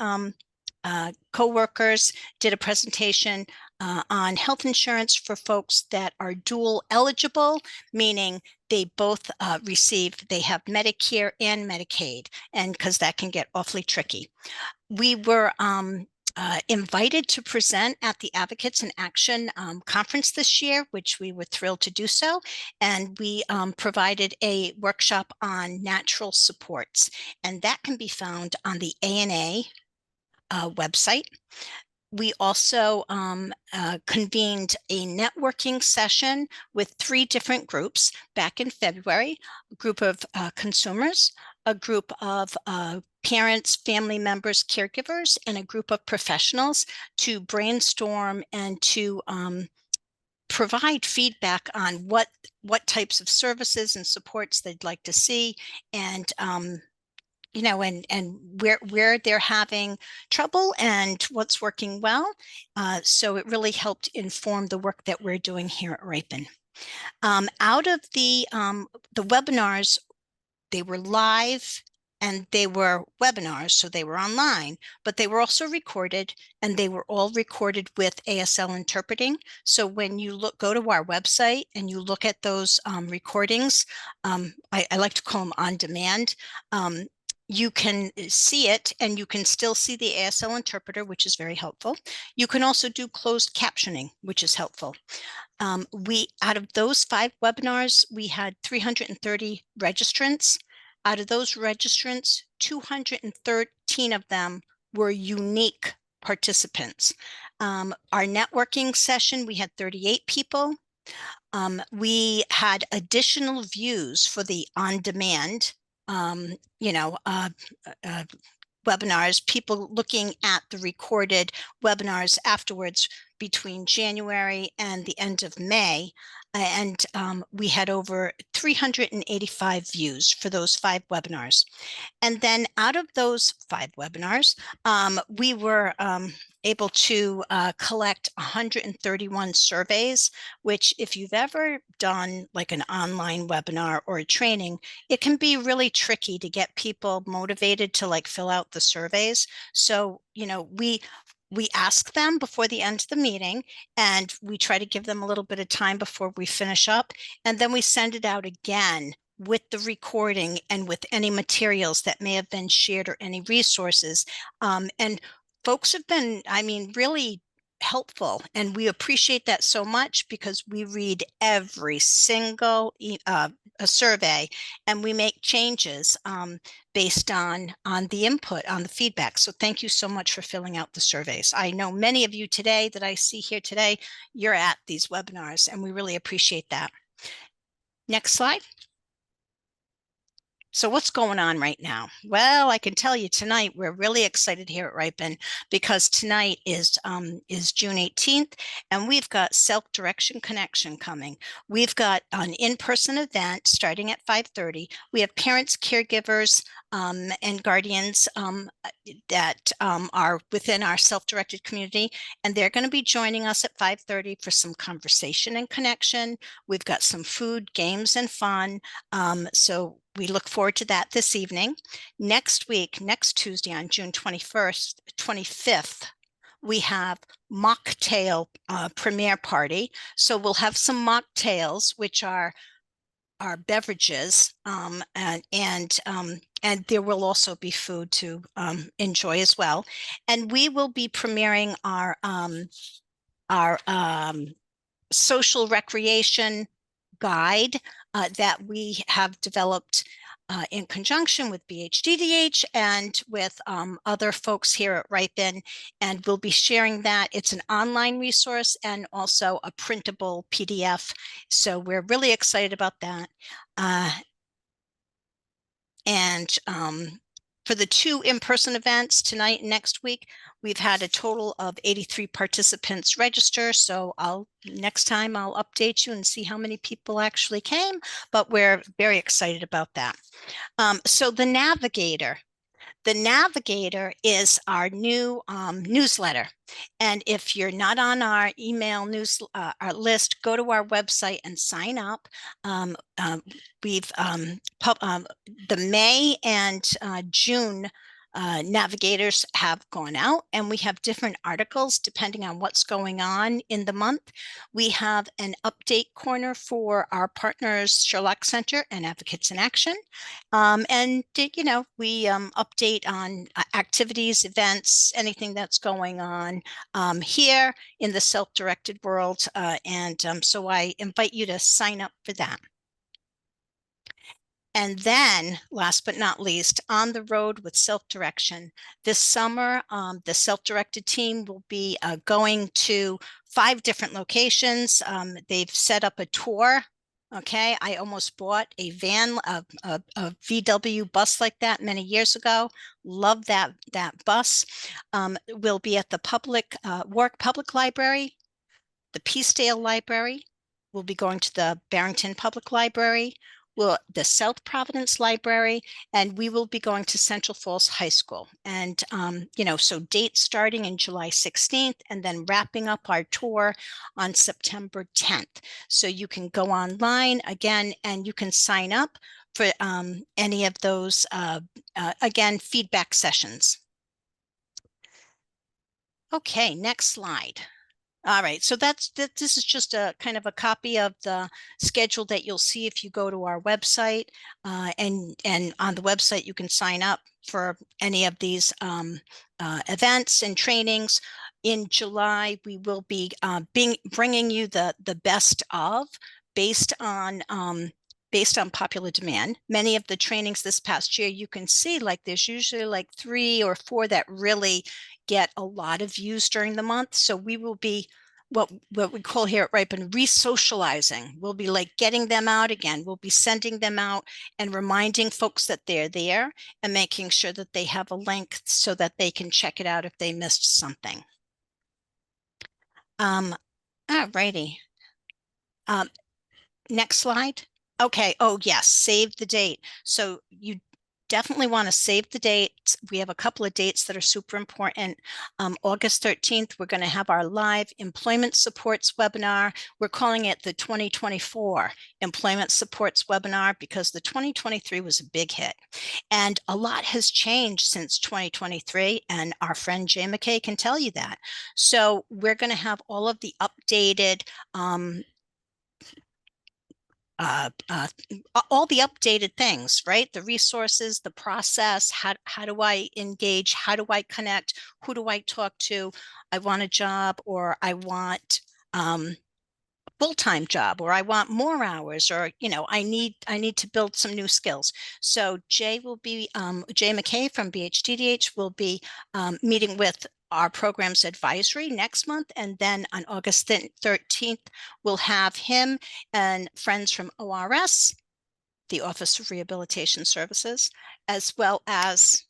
co-workers, did a presentation on health insurance for folks that are dual eligible, meaning they both they have Medicare and Medicaid, and because that can get awfully tricky. We were invited to present at the Advocates in Action conference this year, which we were thrilled to do so. And we provided a workshop on natural supports, and that can be found on the ANA website. We also convened a networking session with 3 different groups back in February, a group of consumers, a group of parents, family members, caregivers, and a group of professionals to brainstorm and to provide feedback on what types of services and supports they'd like to see, and you know, and where they're having trouble and what's working well. So it really helped inform the work that we're doing here at Ripen. Out of the webinars, they were live and they were webinars, so they were online, but they were also recorded, and they were all recorded with ASL interpreting. So when you go to our website and you look at those recordings, I like to call them on demand. You can see it, and you can still see the ASL interpreter, which is very helpful. You can also do closed captioning, which is helpful. Out of those 5 webinars, we had 330 registrants. Out of those registrants, 213 of them were unique participants. Our networking session, we had 38 people. We had additional views for the on-demand, webinars, people looking at the recorded webinars afterwards between January and the end of May. And we had over 385 views for those 5 webinars. And then out of those 5 webinars, we were able to collect 131 surveys, which if you've ever done like an online webinar or a training, it can be really tricky to get people motivated to like fill out the surveys. So, you know, we ask them before the end of the meeting, and we try to give them a little bit of time before we finish up. And then we send it out again with the recording and with any materials that may have been shared or any resources. And folks have been, I mean, really helpful, and we appreciate that so much because we read every single a survey, and we make changes based on the input, on the feedback. So thank you so much for filling out the surveys. I know many of you today that I see here today, you're at these webinars, and we really appreciate that. Next slide. So what's going on right now? Well, I can tell you tonight, we're really excited here at Ripon because tonight is June 18th, and we've got Self-Direction Connection coming. We've got an in-person event starting at 5:30. We have parents, caregivers, and guardians that are within our self-directed community, and they're going to be joining us at 5:30 for some conversation and connection. We've got some food, games, and fun. So we look forward to that this evening. Next week, next Tuesday on June 25th, we have mocktail premiere party. So we'll have some mocktails, which are our beverages, and there will also be food to enjoy as well. And we will be premiering our social recreation guide that we have developed in conjunction with BHDDH and with other folks here at Ripon, and we'll be sharing that. It's an online resource and also a printable PDF. So we're really excited about that. For the 2 in-person events tonight and next week, we've had a total of 83 participants register. So next time I'll update you and see how many people actually came, but we're very excited about that. So the Navigator is our new newsletter. And if you're not on our email our list, go to our website and sign up. We've the May and June navigators have gone out, and we have different articles depending on what's going on in the month. We have an update corner for our partners, Sherlock Center and Advocates in Action. And you know, we update on activities, events, anything that's going on here in the self-directed world. So I invite you to sign up for that. And then, last but not least, on the road with self-direction. This summer, the self-directed team will be going to 5 different locations. They've set up a tour. Okay, I almost bought a van, a VW bus like that many years ago. Love that bus. We'll be at the public library, the Peacedale Library. We'll be going to the Barrington Public Library, the South Providence Library, and we will be going to Central Falls High School. And, you know, so dates starting in July 16th and then wrapping up our tour on September 10th. So you can go online again and you can sign up for any of those, again, feedback sessions. Okay, next slide. All right, so this is just a kind of a copy of the schedule that you'll see if you go to our website, and on the website you can sign up for any of these events and trainings. In July, we will be bringing you the best of based on popular demand. Many of the trainings this past year, you can see like there's usually like 3 or 4 that really get a lot of views during the month. So we will be what we call here at Ripen re-socializing. We'll be like getting them out again. We'll be sending them out and reminding folks that they're there and making sure that they have a link so that they can check it out if they missed something. All righty. Next slide. Okay. Oh, yes. Save the date. So you definitely want to save the dates. We have a couple of dates that are super important. August 13th, we're going to have our live employment supports webinar. We're calling it the 2024 employment supports webinar because the 2023 was a big hit. And a lot has changed since 2023. And our friend Jay McKay can tell you that. So we're going to have all of the updated all the updated things, right? The resources, the process, how do I engage? How do I connect? Who do I talk to? I want a job, or I want full-time job, or I want more hours, or, you know, I need to build some new skills. So Jay will be, Jay McKay from BHDDH will be meeting with our programs advisory next month. And then on August 13th, we'll have him and friends from ORS, the Office of Rehabilitation Services, as well as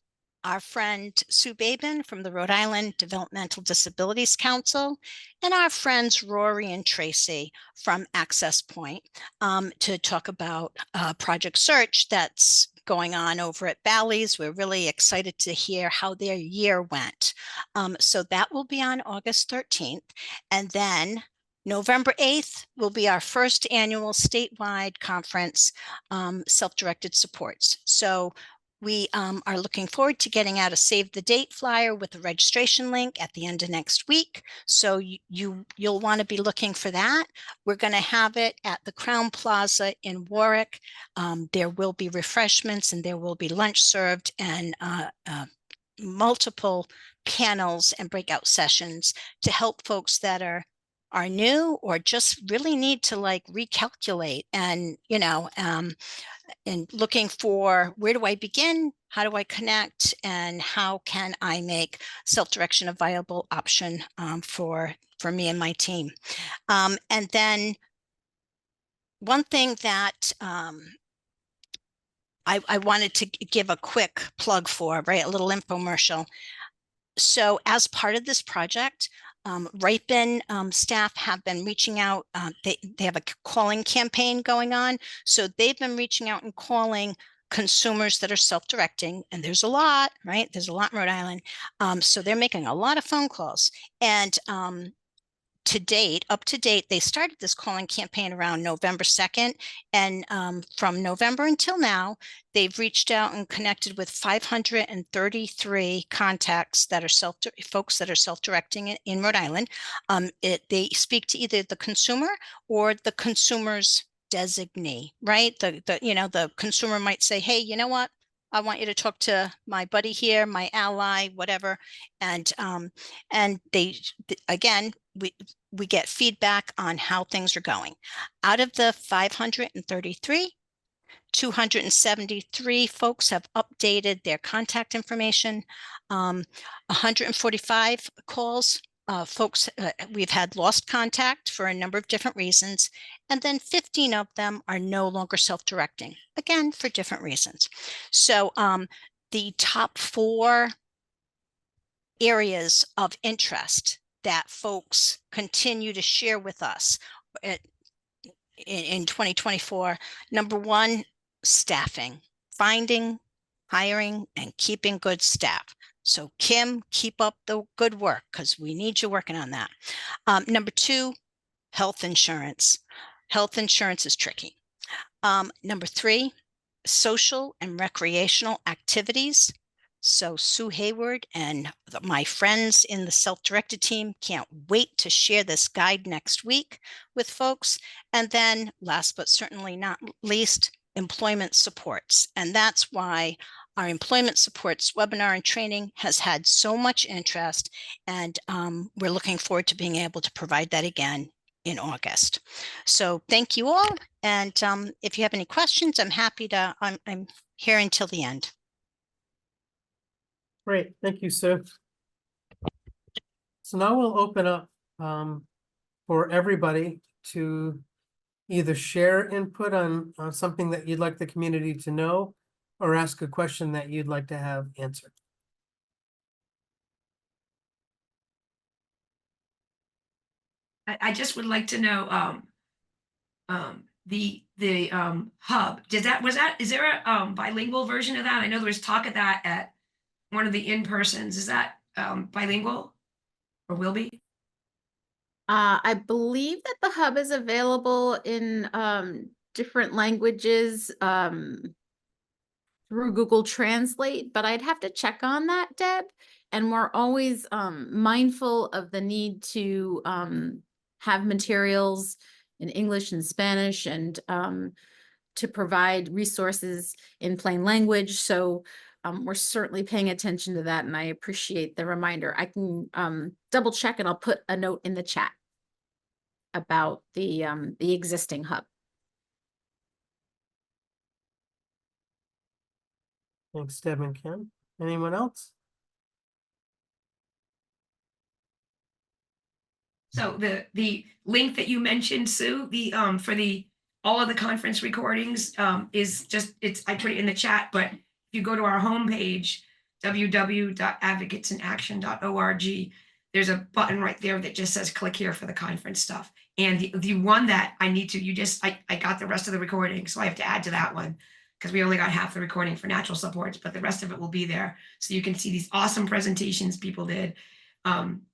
our friend Sue Babin from the Rhode Island Developmental Disabilities Council, and our friends Rory and Tracy from Access Point to talk about Project Search that's going on over at Bally's. We're really excited to hear how their year went. So that will be on August 13th. And then November 8th will be our first annual statewide conference, Self-Directed Supports. So we are looking forward to getting out a save the date flyer with a registration link at the end of next week. So you'll want to be looking for that. We're going to have it at the Crown Plaza in Warwick. There will be refreshments and there will be lunch served, and multiple panels and breakout sessions to help folks that are new or just really need to like recalculate and, you know, and looking for where do I begin? How do I connect? And how can I make self-direction a viable option for me and my team? And then one thing that I wanted to give a quick plug for, right? A little infomercial. So as part of this project, Ripen staff have been reaching out. They have a calling campaign going on. So they've been reaching out and calling consumers that are self-directing, and there's a lot, right? There's a lot in Rhode Island. So they're making a lot of phone calls. And up to date, they started this calling campaign around November 2nd. And from November until now, they've reached out and connected with 533 contacts that are folks that are self-directing in Rhode Island. They speak to either the consumer or the consumer's designee, right? The consumer might say, hey, you know what? I want you to talk to my buddy here, my ally, whatever. And again, we get feedback on how things are going. Out of the 533, 273 folks have updated their contact information. 145 calls, folks, we've had lost contact for a number of different reasons. And then 15 of them are no longer self-directing, again, for different reasons. So the top 4 areas of interest that folks continue to share with us in 2024. Number 1, staffing, finding, hiring, and keeping good staff. So Kim, keep up the good work because we need you working on that. Number 2, health insurance. Health insurance is tricky. Number 3, social and recreational activities. So Sue Hayward and my friends in the self-directed team can't wait to share this guide next week with folks. And then last but certainly not least, employment supports. And that's why our employment supports webinar and training has had so much interest. And we're looking forward to being able to provide that again in August. So thank you all. And if you have any questions, I'm happy to, I'm here until the end. Great, thank you, Sue. So now we'll open up for everybody to either share input on something that you'd like the community to know or ask a question that you'd like to have answered. I just would like to know, the hub, is there a bilingual version of that? I know there was talk of that at one of the in-persons. Is that bilingual or will be? I believe that the hub is available in different languages through Google Translate, but I'd have to check on that, Deb. And we're always mindful of the need to have materials in English and Spanish and to provide resources in plain language. So we're certainly paying attention to that, and I appreciate the reminder. I can double check, and I'll put a note in the chat about the existing hub. Thanks, Deb and Kim. Anyone else? So the link that you mentioned, Sue, the for the all of the conference recordings is just I put it in the chat, but if you go to our homepage, www.advocatesinaction.org, there's a button right there that just says click here for the conference stuff. And the one that I need to, I got the rest of the recording, so I have to add to that one because we only got half the recording for natural supports, but the rest of it will be there. So you can see these awesome presentations people did.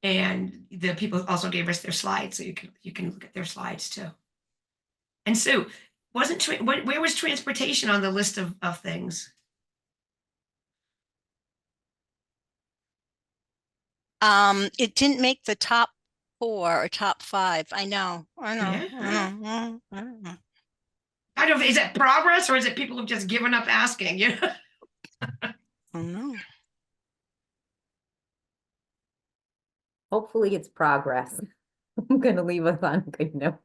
And the people also gave us their slides, so you can look at their slides too. And Sue, where was transportation on the list of things? It didn't make the top 4 or top 5. I know. Yeah. I know. I don't know, is it progress or is it people who've just given up asking? You know? I don't know. Hopefully it's progress. I'm gonna leave us on a good note.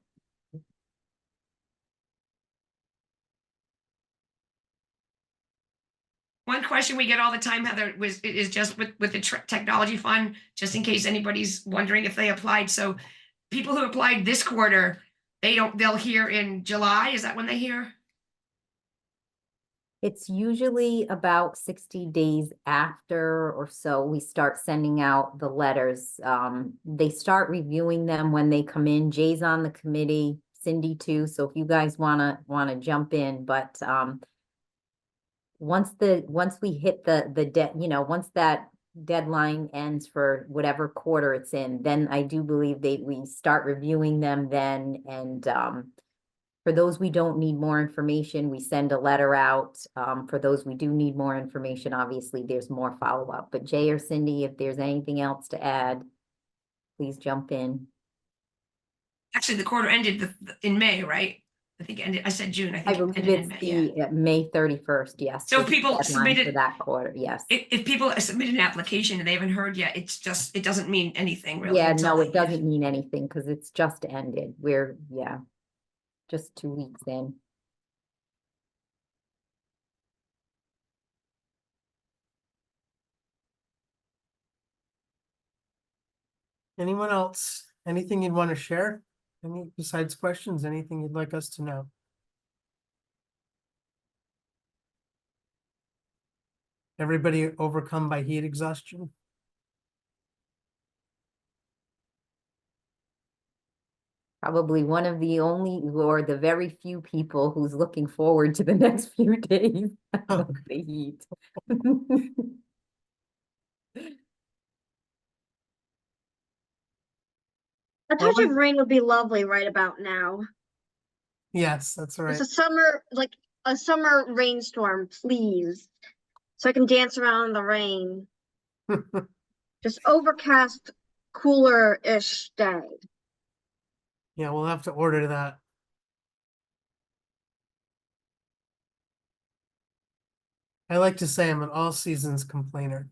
One question we get all the time, Heather, is just with the technology fund, just in case anybody's wondering if they applied. So people who applied this quarter, they'll hear in July. Is that when they hear? It's usually about 60 days after or so we start sending out the letters. They start reviewing them when they come in. Jay's on the committee, Cindy too. So if you guys wanna jump in, but once we hit once that deadline ends for whatever quarter it's in, then I do believe we start reviewing them then. And for those we don't need more information, we send a letter out. For those we do need more information, obviously there's more follow-up. But Jay or Cindy, if there's anything else to add, please jump in. Actually, the quarter ended in May, right? I think it ended, I said June. I think I believe ended in it's May, the May 31st, yes. So is the people deadline submitted for that quarter, yes. If people submit an application and they haven't heard yet, it doesn't mean anything really. Yeah, until no, they it hear. doesn't mean anything because it's just ended. We're, just 2 weeks in. Anyone else? Anything you'd want to share? Besides questions, anything you'd like us to know? Everybody overcome by heat exhaustion? Probably one of the only or the very few people who's looking forward to the next few days of the heat. A touch of rain would be lovely right about now. Yes, that's right. It's a summer rainstorm, please. So I can dance around in the rain. Just overcast, cooler-ish day. Yeah, we'll have to order that. I like to say I'm an all seasons complainer.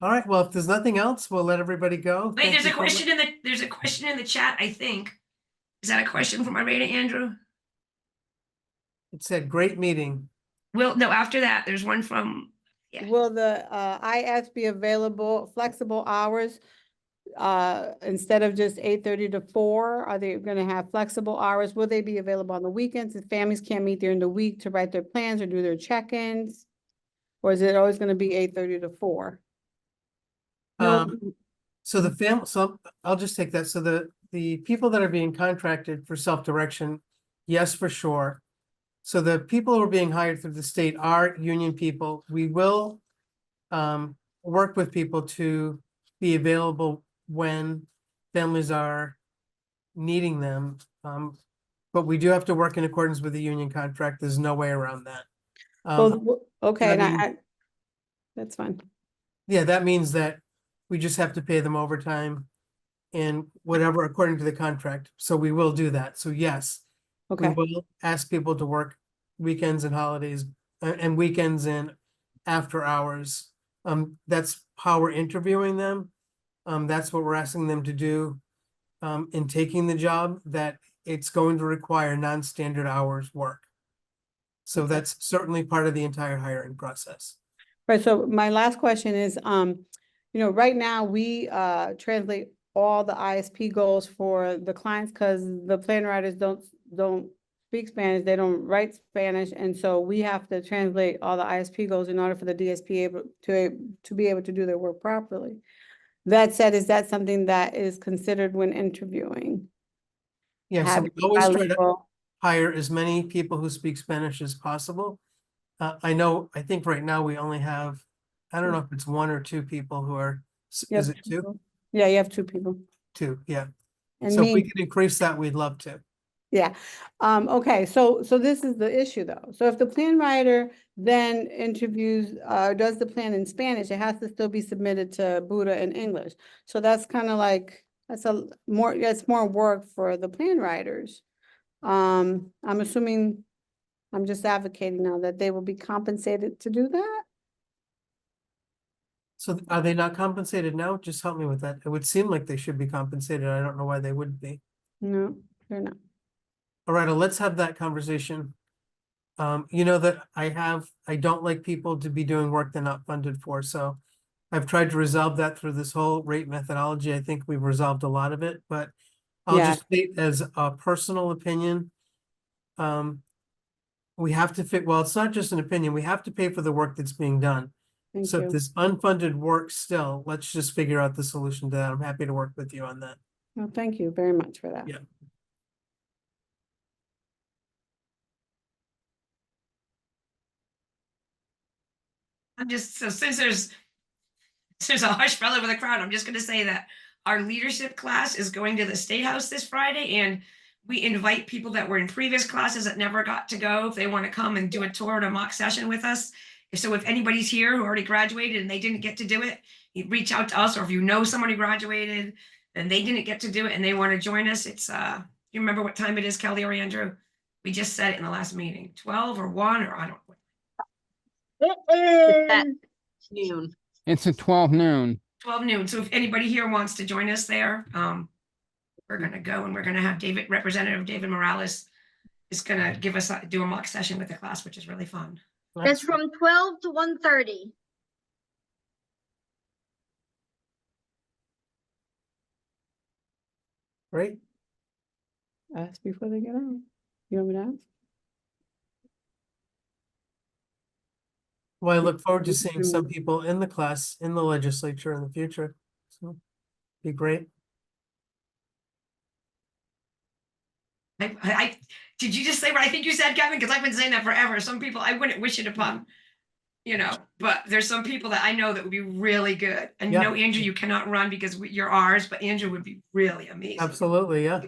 All right, well, if there's nothing else, we'll let everybody go. Wait, Thank there's you a so much. question in the chat, I think. Is that a question from Irene, Andrew? It said, great meeting. Well, no, after that, there's one from, Will the IS be available, flexible hours instead of just 8:30 to 4, are they gonna have flexible hours? Will they be available on the weekends if families can't meet during the week to write their plans or do their check-ins? Or is it always gonna be 8:30 to 4? No, So I'll just take that. So the people that are being contracted for self-direction, yes, for sure. So the people who are being hired through the state are union people. We will work with people to be available when families are needing them. But we do have to work in accordance with the union contract. There's no way around that. okay, and I mean- I, that's fine. Yeah, that means that we just have to pay them overtime and whatever according to the contract. So we will do that. So yes, we Okay, will ask people to work weekends and holidays and weekends and after hours. That's how we're interviewing them. That's what we're asking them to do. In taking the job, that it's going to require non-standard hours work. So that's certainly part of the entire hiring process. right, so my last question is, right now, we translate all the ISP goals for the clients, because the plan writers don't speak Spanish, they don't write Spanish, and so we have to translate all the ISP goals in order for the DSP to be able to do their work properly. That said, is that something that is considered when interviewing? Yeah, so we Having always try to bilingual- hire as many people who speak Spanish as possible. I think right now we only have, I don't know if it's 1 or 2 people who are, You is have it 2? people. Yeah, you have 2 people. 2, yeah. And So if we me, can increase that, we'd love to. yeah. Okay, so this is the issue though. So if the plan writer then interviews, does the plan in Spanish, it has to still be submitted to Buddha in English. So that's kind of like, that's more work for the plan writers. I'm assuming, I'm just advocating now that they will be compensated to do that? So are they not compensated now? Just help me with that. It would seem like they should be compensated. I don't know why they wouldn't be. No, they're not. All right, let's have that conversation. You know that I don't like people to be doing work they're not funded for, so I've tried to resolve that through this whole rate methodology. I think we've resolved a lot of it, but I'll Yeah. just state as a personal opinion. We have to well, it's not just an opinion, we have to pay for the work that's being done. Thank So if you. there's unfunded work still, let's just figure out the solution to that. I'm happy to work with you on that. Well, thank you very much for that. Yeah. I'm just, so since there's a hush fell over the crowd, I'm just gonna say that our leadership class is going to the State House this Friday, and we invite people that were in previous classes that never got to go, if they want to come and do a tour and a mock session with us. So if anybody's here who already graduated and they didn't get to do it, you reach out to us, or if you know someone who graduated and they didn't get to do it and they want to join us, it's you remember what time it is, Kelly or Andrew? We just said it in the last meeting, 12 or 1, or I don't know. It is. Noon. It's at 12 noon. 12 noon. So if anybody here wants to join us there, we're gonna go, and we're gonna have Representative David Morales is gonna give us do a mock session with the class, which is really fun. It's from 12 to 1:30. Great. Ask before they get out. You want me to ask? Well, I look forward to seeing some people in the class, in the legislature in the future. So be great. I did you just say what I think you said, Kevin? Because I've been saying that forever. Some people, I wouldn't wish it upon, but there's some people that I know that would be really good. And Yeah. Andrew, you cannot run because you're ours, but Andrew would be really amazing. Absolutely, yeah.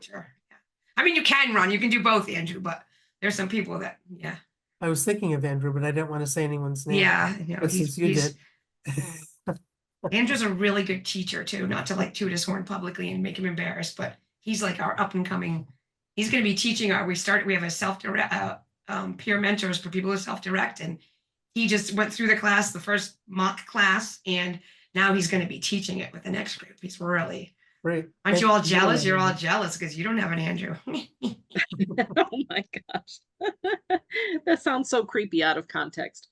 I mean, you can run, you can do both, Andrew, but there's some people that, yeah. I was thinking of Andrew, but I didn't want to say anyone's name. Yeah, But since you did. Andrew's a really good teacher too, not to like toot his horn publicly and make him embarrassed, but he's like our up and coming. He's going to be teaching we have a self-direct peer mentors for people who self-direct, and he just went through the class, the first mock class, and now he's going to be teaching it with the next group. He's really great. Aren't you all jealous? You're all jealous because you don't have an Andrew. Oh my gosh. That sounds so creepy out of context.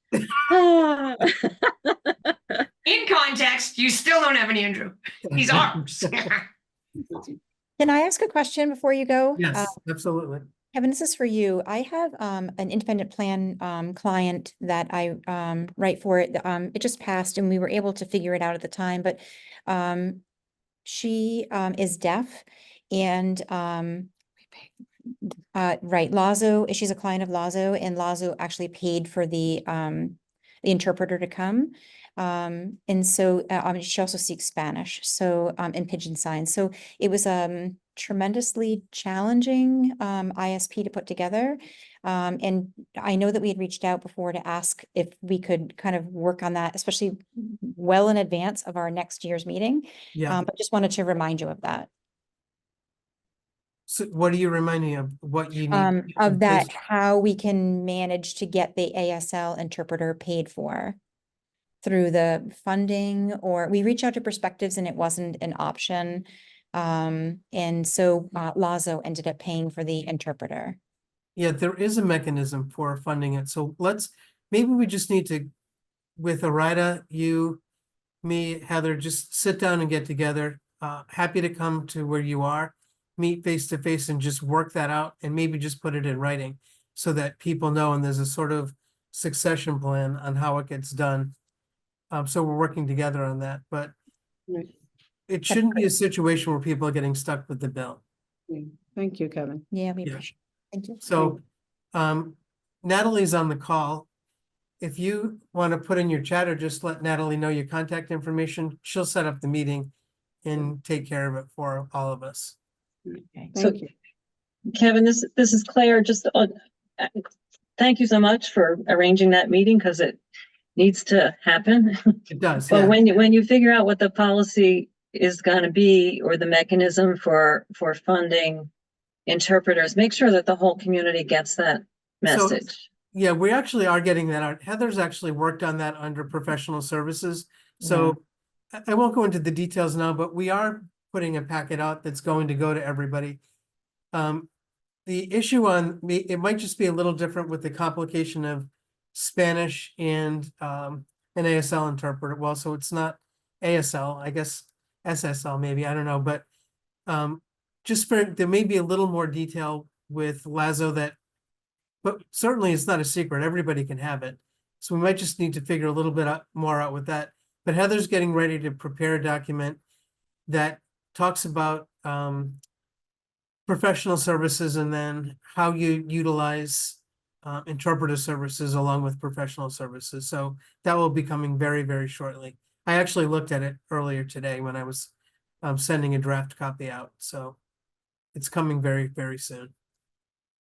In context, you still don't have an Andrew. He's ours. Can I ask a question before you go? Yes, absolutely. Kevin, this is for you. I have an independent plan client that I write for it. It just passed and we were able to figure it out at the time, but she is deaf and right, Lazo, she's a client of Lazo and Lazo actually paid for the interpreter to come. And so she also speaks Spanish, so in Pigeon Sign. So it was tremendously challenging ISP to put together. And I know that we had reached out before to ask if we could kind of work on that, especially well in advance of our next year's meeting. Yeah. But just wanted to remind you of that. So what do you remind me of? What you need? Of that, how we can manage to get the ASL interpreter paid for through the funding, or we reached out to Perspectives and it wasn't an option. And so Lazo ended up paying for the interpreter. Yeah, there is a mechanism for funding it. So maybe we just need to, with Arida, you, me, Heather, just sit down and get together. Happy to come to where you are, meet face to face and just work that out and maybe just put it in writing so that people know and there's a sort of succession plan on how it gets done. So we're working together on that, but it shouldn't be a situation where people are getting stuck with the bill. Thank you, Kevin. Yeah, we Yeah. appreciate it. Thank you. So Natalie's on the call. If you want to put in your chat or just let Natalie know your contact information, she'll set up the meeting and take care of it for all of us. Okay. So, Thank you. Kevin, this is Claire. Just thank you so much for arranging that meeting because it needs to happen. It does. But Yeah. when you figure out what the policy is going to be or the mechanism for funding interpreters, make sure that the whole community gets that message. Yeah, we actually are getting that out. Heather's actually worked on that under professional services. So I won't go into the details now, but we are putting a packet out that's going to go to everybody. The issue on me, it might just be a little different with the complication of Spanish and an ASL interpreter. Well, so it's not ASL, I guess SSL maybe, I don't know, but there may be a little more detail with Lazo but certainly it's not a secret. Everybody can have it. So we might just need to figure a little bit more out with that. But Heather's getting ready to prepare a document that talks about professional services and then how you utilize interpreter services along with professional services. So that will be coming very, very shortly. I actually looked at it earlier today when I was sending a draft copy out. So it's coming very, very soon.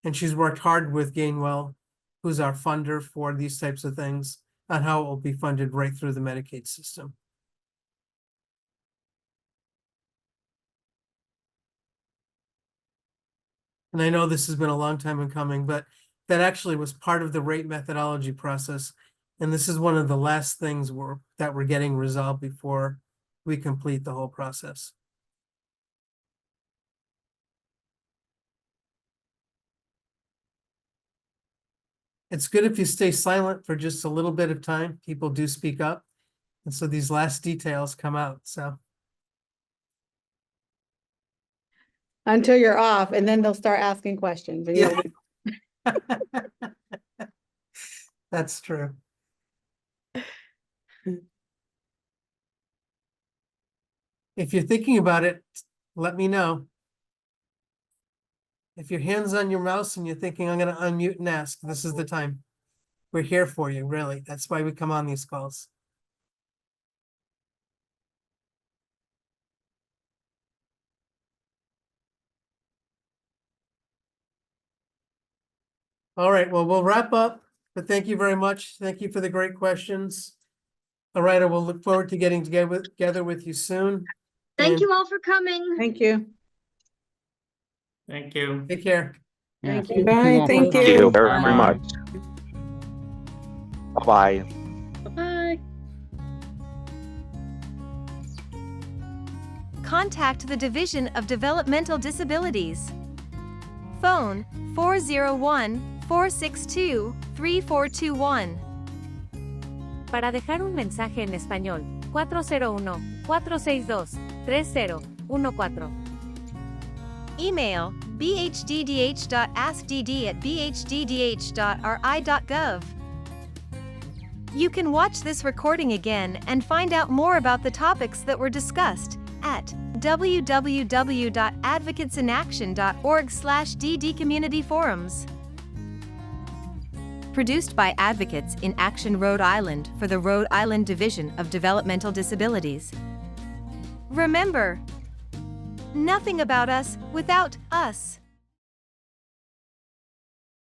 And she's worked hard with Gainwell, who's our funder for these types of things, on how it will be funded right through the Medicaid system. And I know this has been a long time in coming, but that actually was part of the rate methodology process. And this is one of the last things that we're getting resolved before we complete the whole process. It's good if you stay silent for just a little bit of time. People do speak up. And so these last details come out, so. Until you're off, and then they'll start asking questions. And Yeah. That's true. If you're thinking about it, let me know. If your hand's on your mouse and you're thinking, I'm going to unmute and ask, this is the time. We're here for you, really. That's why we come on these calls. All right, well, we'll wrap up, but thank you very much. Thank you for the great questions. All right, I will look forward to getting together with you soon. Thank you all for coming. Thank you. Thank you. Take care. Thank Yeah. you. Bye. Thank Thank you. you very Bye. much. Bye-bye. Bye. Contact the Division of Developmental Disabilities. Phone 401-462-3421. Para dejar un mensaje en español, 401-462-3014. Email bhddh.askdd@bhddh.ri.gov. You can watch this recording again and find out more about the topics that were discussed at www.advocatesinaction.org/DD Community Forums. Produced by Advocates in Action Rhode Island for the Rhode Island Division of Developmental Disabilities. Remember, nothing about us without us.